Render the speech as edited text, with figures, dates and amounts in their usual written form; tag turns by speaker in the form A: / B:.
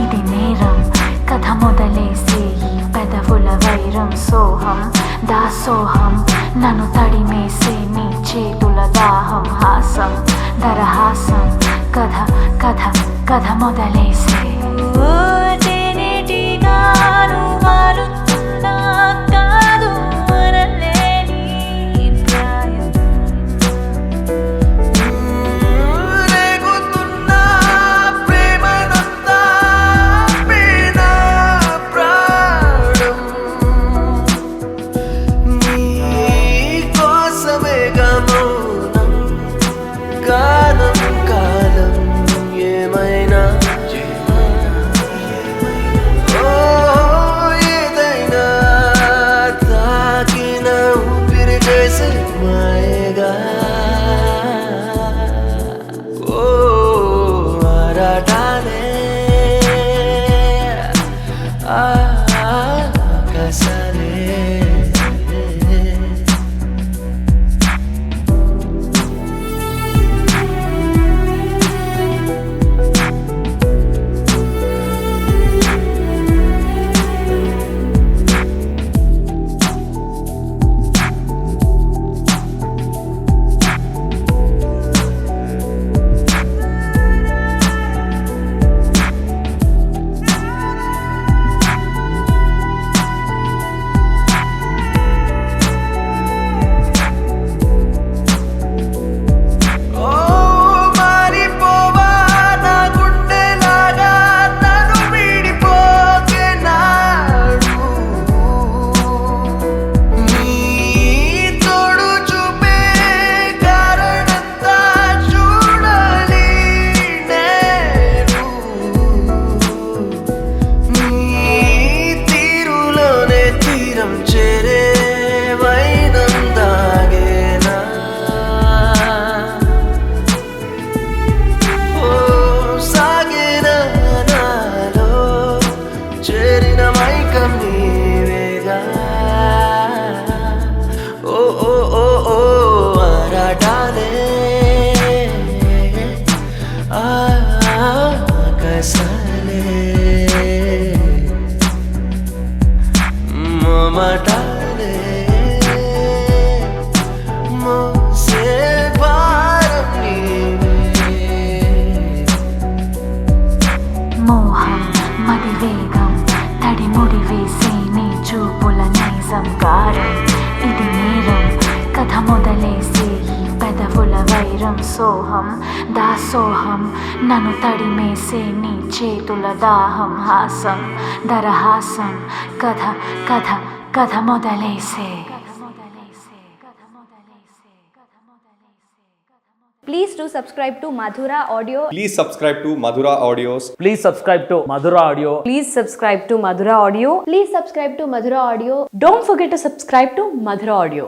A: ఇది నేరం కథ మొదలేసే ఈ పెదవుల వైరం సోహం దాసోహం నన్ను తడిమేసే నీ చేతుల దాహం హాసం దరహాసం కథ కథ కథ మొదలేసే సోహం దాసోహం నన్ను తడిమేసే నీ చేతుల దాహం హాసం దరహాసం కథ కథ కథ మొదలేసే.
B: Please do subscribe to Madhura Audio.
C: Please subscribe to Madhura Audios.
D: Please subscribe to Madhura Audio.
B: Please subscribe to Madhura Audio. Please subscribe to Madhura Audio.
E: Don't forget to subscribe to Madhura Audio.